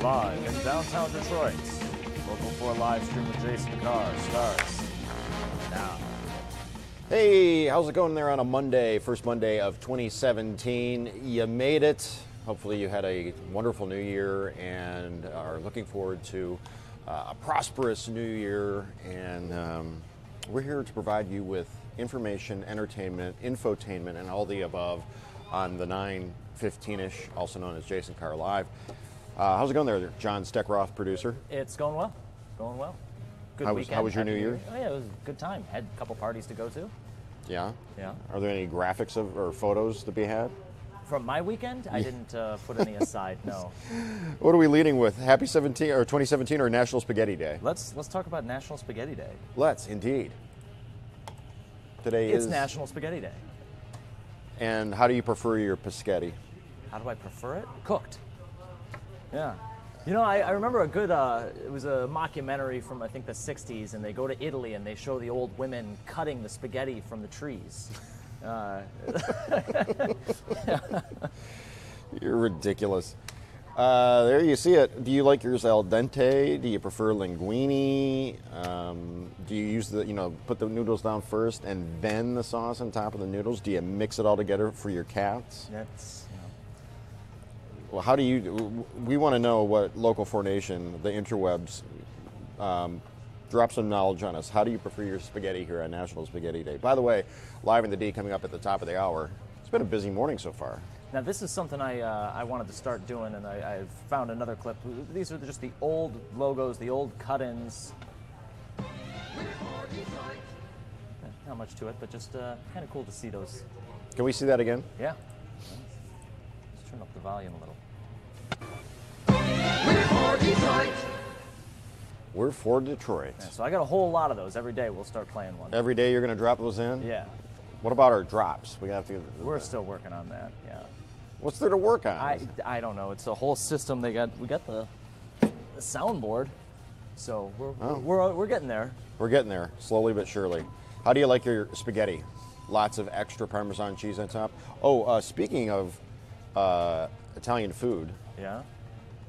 Live in downtown Detroit. Local 4 live stream with Jason Carr starts now. Hey, how's it going there on a Monday, first Monday of 2017? You made it. Hopefully you had a wonderful new year and are looking forward to a prosperous new year. And we're here to provide you with information, entertainment, infotainment, and all the above on the 9:15-ish, also known as Jason Carr Live. How's it going there, John Steckroth, producer? It's going well. Going well. Good weekend. How was your New Year? Oh yeah, it was a good time. Had a couple parties to go to. Yeah? Yeah. Are there any graphics or photos to be had? From my weekend, I didn't put any aside. No. What are we leading with? Happy 2017 or National Spaghetti Day? Let's talk about National Spaghetti Day. Let's indeed. Today It's is National Spaghetti Day. And how do you prefer your paschetti? How do I prefer it? Cooked. Yeah. You know, I remember a good, it was a mockumentary from, I think, the 60s, and they go to Italy and they show the old women cutting the spaghetti from the trees. You're ridiculous. There you see it. Do you like yours al dente? Do you prefer linguine? Do you use put the noodles down first and then the sauce on top of the noodles? Do you mix it all together for your cats? That's, Well, how do you? We want to know what Local 4 Nation, the interwebs, drop some knowledge on us. How do you prefer your spaghetti here on National Spaghetti Day? By the way, Live in the D coming up at the top of the hour. It's been a busy morning so far. Now, this is something I wanted to start doing, and I found another clip. These are just the old logos, the old cut-ins. Not much to it, but just kind of cool to see those. Can we see that again? Yeah. Let's turn up the volume a little. We're for Detroit. Yeah, so I got a whole lot of those. Every day we'll start playing one. Every day you're going to drop those in? Yeah. What about our drops? We have to. We're still working on that. Yeah. What's there to work on? I don't know. It's a whole system. We got the soundboard, so we're getting there. We're getting there, slowly but surely. How do you like your spaghetti? Lots of extra Parmesan cheese on top. Oh, speaking of Italian food. Yeah.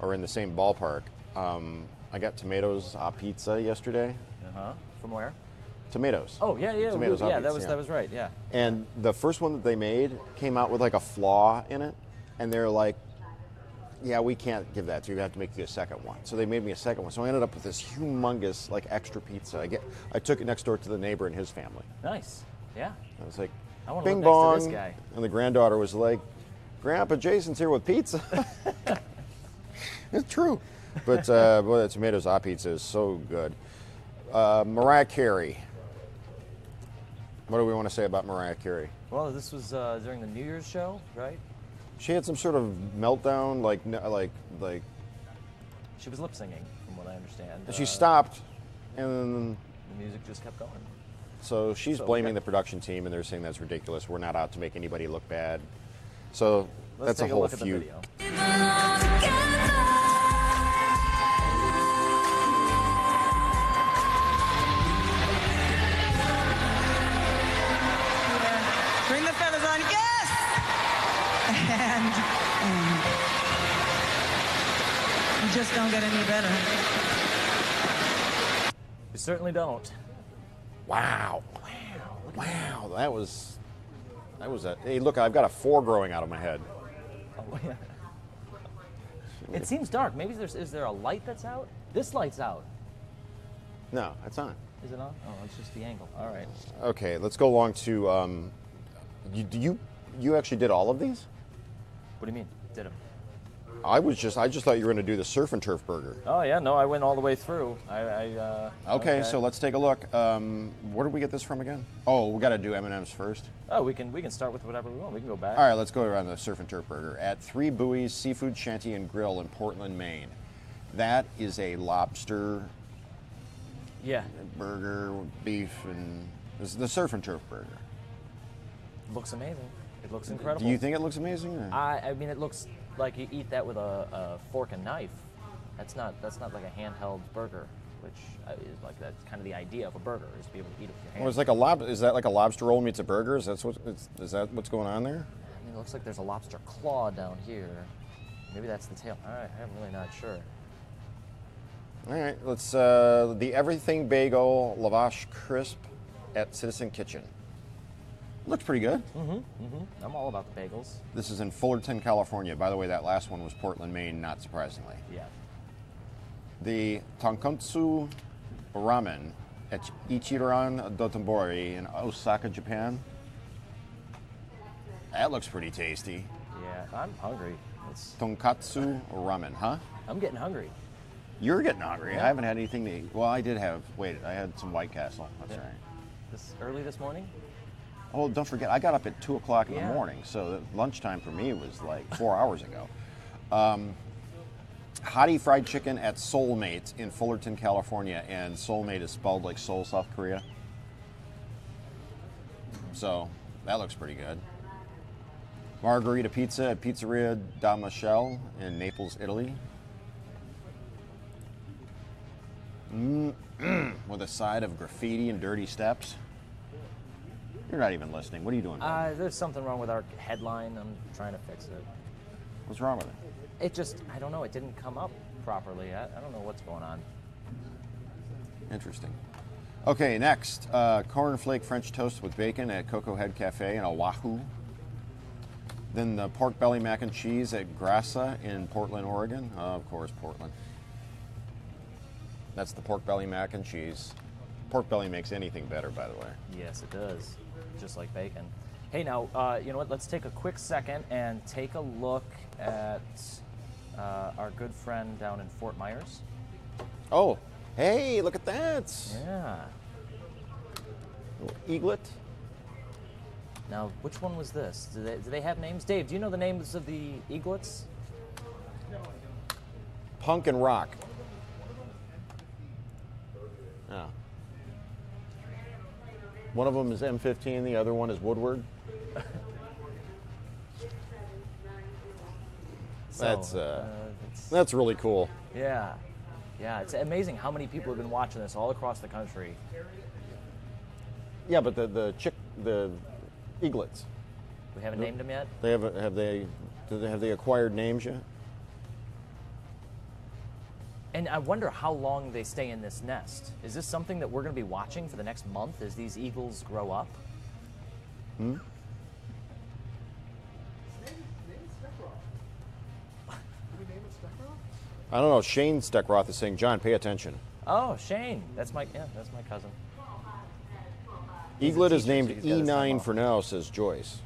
Or in the same ballpark. I got tomatoes a pizza yesterday. From where? Tomatoes. Oh yeah. Tomatoes yeah, pizza, that was right. Yeah. And the first one that they made came out with like a flaw in it, and they're like, "Yeah, we can't give that to you. You have to make you a second one." So they made me a second one. So I ended up with this humongous like extra pizza. I took it next door to the neighbor and his family. Nice. Yeah. I was like, I want to "Bing live next bong!" to this guy. And the granddaughter was like, "Grandpa Jason's here with pizza." It's true. But boy, the tomatoes a pizza is so good. Mariah Carey. What do we want to say about Mariah Carey? Well, this was during the New Year's show, right? She had some sort of meltdown, like She was lip singing, from what I understand. she stopped, and the music just kept going. so she's blaming the production team, and they're saying that's ridiculous. We're not out to make anybody look bad. So Let's that's a take whole look at the feud. video. Bring the feathers on, yes! And you just don't get any better. You certainly don't. Wow. Wow. That was a. Hey, look, I've got a 4 growing out of my head. Oh, yeah. It seems dark. Maybe is there a light that's out? This light's out. No, it's on. Is it on? Oh, it's just the angle. All right. Okay, let's go along to. You actually did all of these? What do you mean? Did him? I just thought you were going to do the surf and turf burger. Oh yeah, no, I went all the way through. Okay, so let's take a look. Where did we get this from again? Oh, we got to do M&M's first. Oh, we can start with whatever we want. We can go back. All right, let's go around the surf and turf burger at 3 Buoys Seafood Shanty and Grill in Portland, Maine. That is a lobster burger, beef, and this is the surf and turf burger. Looks amazing. It looks incredible. Do you think it looks amazing? Or? I mean, it looks like you eat that with a fork and knife. That's not like a handheld burger, which is like that's kind of the idea of a burger, is to be able to eat it with your hands. Well, it's like is that like a lobster roll meets a burger? Is that what's going on there? I mean, it looks like there's a lobster claw down here. Maybe that's the tail. All right, I'm really not sure. All right, let's the Everything Bagel Lavash Crisp at Citizen Kitchen. Looks pretty good. I'm all about the bagels. This is in Fullerton, California. By the way, that last one was Portland, Maine, not surprisingly. Yeah. The Tonkotsu Ramen at Ichiran Dotonbori in Osaka, Japan. That looks pretty tasty. Yeah, I'm hungry. Tonkatsu Ramen, huh? I'm getting hungry. You're getting hungry. Yeah. I haven't had anything to eat. Well, I did have, I had some White Castle. That's Yeah. right. Early this morning? Oh, don't forget, I got up at 2 o'clock in Yeah. the morning, so the lunchtime for me was like 4 hours ago. Hottie fried chicken at Soulmate in Fullerton, California, and Soulmate is spelled like Seoul, South Korea. So that looks pretty good. Margarita pizza at Pizzeria Da Michele in Naples, Italy. With a side of graffiti and dirty steps. You're not even listening. What are you doing? There's something wrong with our headline. I'm trying to fix it. What's wrong with it? It just, I don't know, it didn't come up properly. I don't know what's going on. Interesting. Okay, next, cornflake French toast with bacon at Cocoa Head Cafe in Oahu. Then the pork belly mac and cheese at Grassa in Portland, Oregon. Of course, Portland. That's the pork belly mac and cheese. Pork belly makes anything better, by the way. Yes, it does. Just like bacon. Hey, now, you know what? Let's take a quick second and take a look at our good friend down in Fort Myers. Oh, hey, look at that. Yeah. Little eaglet. Now, which one was this? Do they have names? Dave, do you know the names of the eaglets? Punk and rock. Yeah. One of them is M15, the other one is Woodward. That's really cool. Yeah. Yeah, it's amazing how many people have been watching this all across the country. Yeah, but the eaglets. We haven't named them yet? Have they acquired names yet? And I wonder how long they stay in this nest. Is this something that we're going to be watching for the next month as these eagles grow up? I don't know. Shane Steckroth is saying, John, pay attention. Oh, Shane. That's my cousin. Eaglet is teacher, named so he's got his time E9 off. for now, says Joyce.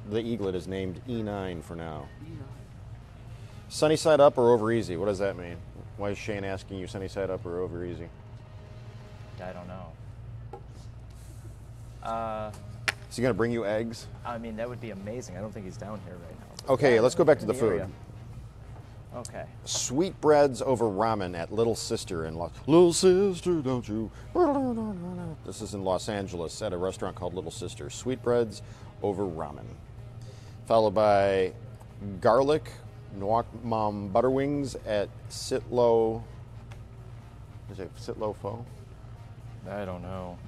The eaglet is named E9 for now. Sunny side up or over easy? What does that mean? Why is Shane asking you sunny side up or over easy? I don't know. Is he going to bring you eggs? I mean, that would be amazing. I don't think he's down here right now. Okay, let's go back to In the food. area. Okay. Sweetbreads over ramen at Little Sister in Little Sister, don't you? This is in Los Angeles at a restaurant called Little Sister. Sweetbreads over ramen. Followed by garlic Nuoc Mom butter wings at Sitlo. Is it Sitlo Pho? I don't know.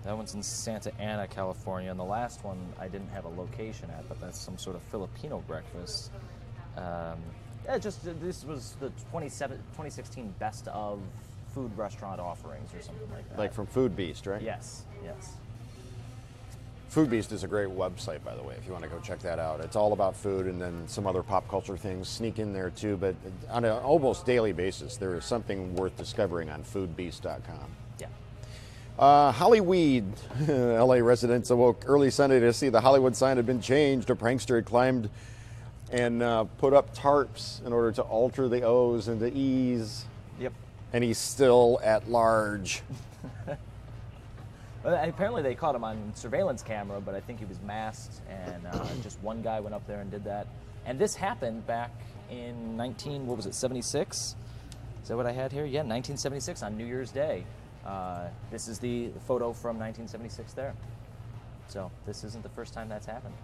That one's in Santa Ana, California, and the last one I didn't have a location at, but that's some sort of Filipino breakfast. This was the 2016 best of food restaurant offerings or something like that. Like from Food Beast, right? Yes, yes. Food Beast is a great website, by the way, if you want to go check that out. It's all about food and then some other pop culture things sneak in there too, but on an almost daily basis, there is something worth discovering on foodbeast.com. Yeah. Hollyweed, LA residents awoke early Sunday to see the Hollywood sign had been changed. A prankster had climbed and put up tarps in order to alter the O's into E's. Yep. And he's still at large. Well, apparently they caught him on surveillance camera, but I think he was masked, and just one guy went up there and did that. And this happened back in 76? Is that what I had here? Yeah, 1976 on New Year's Day. This is the photo from 1976 there. So this isn't the first time that's happened.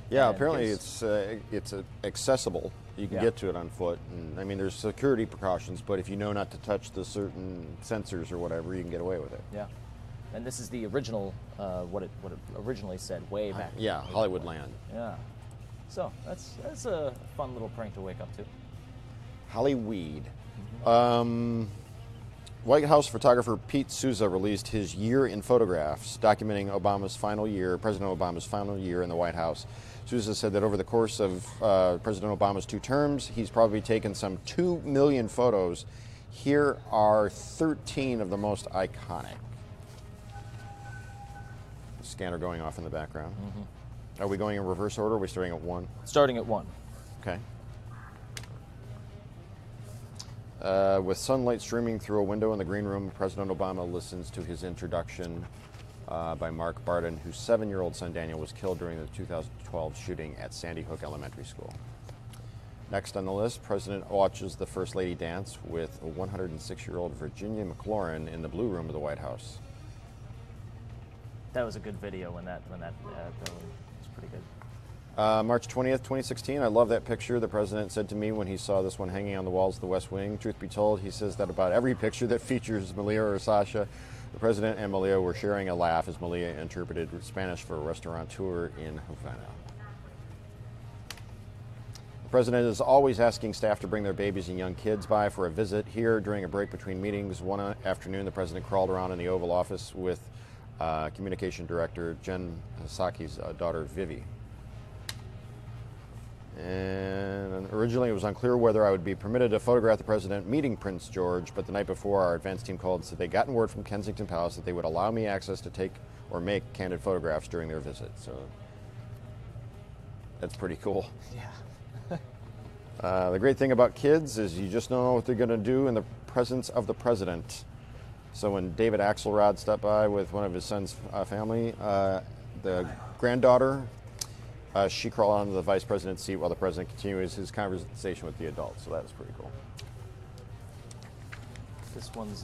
Yeah, And apparently gives- it's accessible. You can Yeah. get to it on foot. And, I mean, there's security precautions, but if you know not to touch the certain sensors or whatever, you can get away with it. Yeah. And this is the original, what it originally said way back. Yeah, Hollywood Land. Yeah. So that's a fun little prank to wake up to. Hollyweed. White House photographer Pete Souza released his year in photographs, documenting President Obama's final year in the White House. Souza said that over the course of President Obama's 2 terms, he's probably taken some 2 million photos. Here are 13 of the most iconic. The scanner going off in the background. Are we going in reverse order? Or are we starting at 1? Starting at 1. Okay. With sunlight streaming through a window in the green room, President Obama listens to his introduction by Mark Barden, whose 7-year-old son Daniel was killed during the 2012 shooting at Sandy Hook Elementary School. Next on the list, President watches the First Lady dance with a 106-year-old Virginia McLaurin in the Blue Room of the White House. That was a good video when that was pretty good. March 20th, 2016. I love that picture. The president said to me when he saw this one hanging on the walls of the West Wing. Truth be told, he says that about every picture that features Malia or Sasha. The president and Malia were sharing a laugh as Malia interpreted Spanish for a restaurateur in Havana. The president is always asking staff to bring their babies and young kids by for a visit. Here, during a break between meetings, one afternoon, the president crawled around in the Oval Office with communication director Jen Psaki's daughter, Vivi. And originally it was unclear whether I would be permitted to photograph the president meeting Prince George, but the night before our advance team called and said they'd gotten word from Kensington Palace that they would allow me access to take or make candid photographs during their visit. So that's pretty cool. Yeah. The great thing about kids is you just don't know what they're going to do in the presence of the president. So when David Axelrod stopped by with one of his son's family, the granddaughter, she crawled onto the vice president's seat while the president continues his conversation with the adults. So that was pretty cool. This one's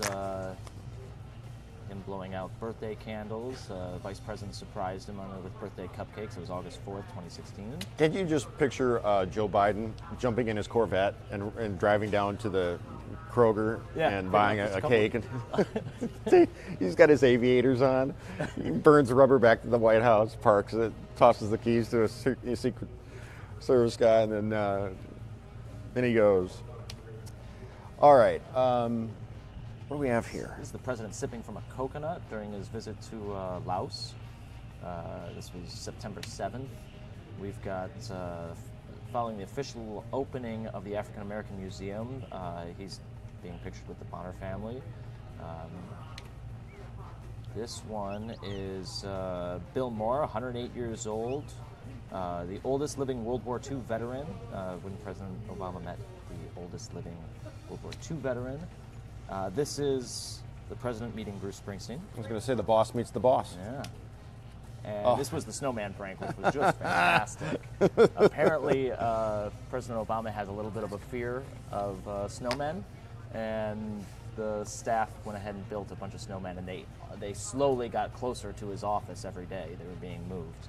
him blowing out birthday candles. Vice President surprised him with birthday cupcakes. It was August 4th, 2016. Can't you just picture Joe Biden jumping in his Corvette and driving down to the Kroger and buying a cake? And he's got his aviators on. He burns rubber back to the White House, parks it, tosses the keys to a Secret Service guy, and then he goes. All right. What do we have here? This is the president sipping from a coconut during his visit to Laos. This was September 7th. We've got, following the official opening of the African American Museum, he's being pictured with the Bonner family. This one is Bill Moore, 108 years old, the oldest living World War II veteran, when President Obama met the oldest living World War II veteran. This is the president meeting Bruce Springsteen. I was going to say the boss meets the boss. Yeah. And this was the snowman prank, which was just fantastic. Apparently, President Obama has a little bit of a fear of snowmen, and the staff went ahead and built a bunch of snowmen, and they slowly got closer to his office every day. They were being moved.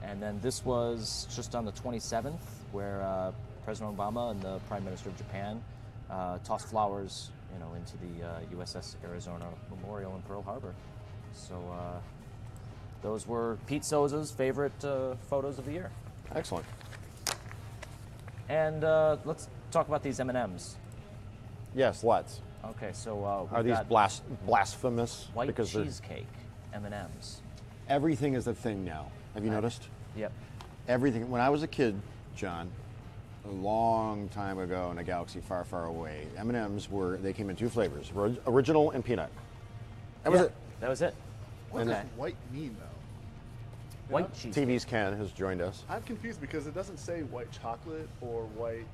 And then this was just on the 27th, where President Obama and the Prime Minister of Japan tossed flowers, into the USS Arizona Memorial in Pearl Harbor. So those were Pete Souza's favorite photos of the year. Excellent. And let's talk about these M&Ms. Yes, let's. Okay, so are these blasphemous? White because cheesecake M&Ms. Everything is a thing now. Have you noticed? Yep. Everything. When I was a kid, John, a long time ago in a galaxy far, far away, M&Ms they came in 2 flavors, original and peanut. That was it. That was it. What does white mean, though? White cheesecake. TV's Ken has joined us. I'm confused because it doesn't say white chocolate or white.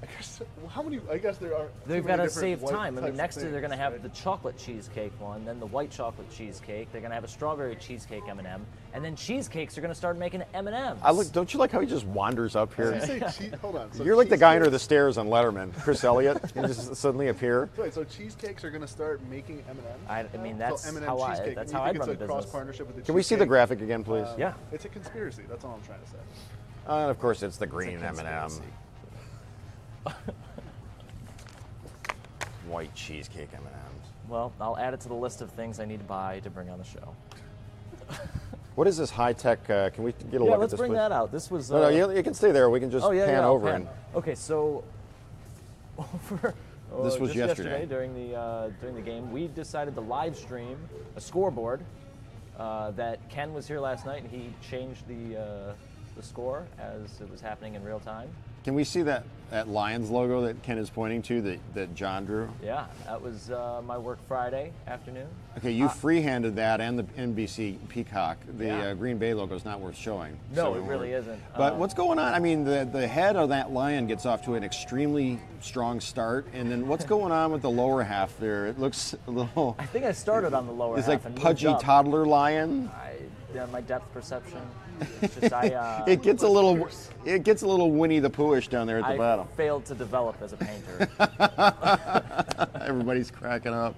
I guess how many? I guess there are. They've got to save time. I mean, types next of they're going to things, have right? the chocolate cheesecake one, then the white chocolate cheesecake. They're going to have a strawberry cheesecake M&M, and then cheesecakes are going to start making M&Ms. Don't you like how he just wanders up here? Does it say hold on. So You're like the guy under the cheesecakes- stairs on Letterman, Chris Elliott. You just suddenly appear. Right, so cheesecakes are going to start making M&Ms. I mean, that's so M&M how I- cheesecake. that's And you how think I'd run it's the a cross business. partnership with the Can we see the cheesecake? graphic again, please? Yeah. It's a conspiracy. That's all I'm trying to say. And of course, it's the green M&M. conspiracy. White cheesecake M&Ms. Well, I'll add it to the list of things I need to buy to bring on the show. What is this high-tech? Can we get a Yeah, look let's at this, bring please? that out. This was. No, you can stay there. We can just pan over. Okay, so over. This was just yesterday. during the game. We decided to live stream a scoreboard that Ken was here last night, and he changed the score as it was happening in real time. Can we see that Lions logo that Ken is pointing to that John drew? Yeah, that was my work Friday afternoon. Okay, you freehanded that and the NBC Peacock. The Yeah. Green Bay logo is not worth showing. No, so it really isn't. But what's going on? I mean, the head of that lion gets off to an extremely strong start, and then what's going on with the lower half there? It looks a little. I think I started on the lower It's half like and pudgy moved up. toddler lion. My depth perception. It's just It gets a little Winnie the Poohish down there at the I bottom. failed to develop as a painter. Everybody's cracking up.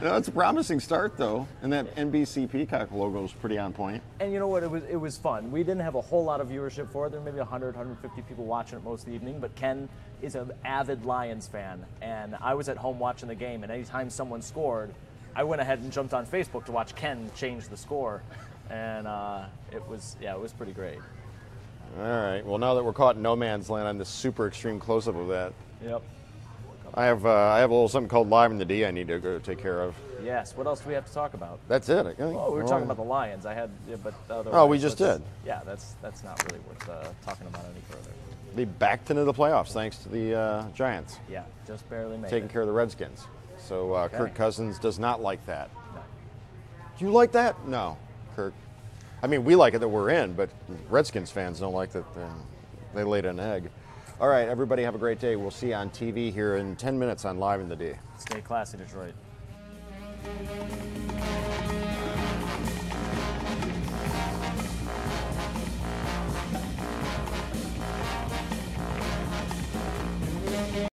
No, it's a promising start though, and that NBC Peacock logo is pretty on point. And you know what? It was fun. We didn't have a whole lot of viewership for it. There were maybe 100, 150 people watching it most of the evening. But Ken is an avid Lions fan, and I was at home watching the game. And anytime someone scored, I went ahead and jumped on Facebook to watch Ken change the score, and it was pretty great. All right. Well, now that we're caught in no man's land on this super extreme close-up of that, Yep. I have a little something called Live in the D I need to go take care of. Yes. What else do we have to talk about? That's it. I think. Oh, we were talking about the Lions. But Oh, we just did. Yeah, that's not really worth talking about any further. They backed into the playoffs thanks to the Giants Yeah, just barely made taking it. care of the Redskins. So Okay. Kirk Cousins does not like that. No. Do you like that? No, Kirk. I mean, we like it that we're in, but Redskins fans don't like that they laid an egg. All right, everybody have a great day. We'll see you on TV here in 10 minutes on Live in the D. Stay classy, Detroit.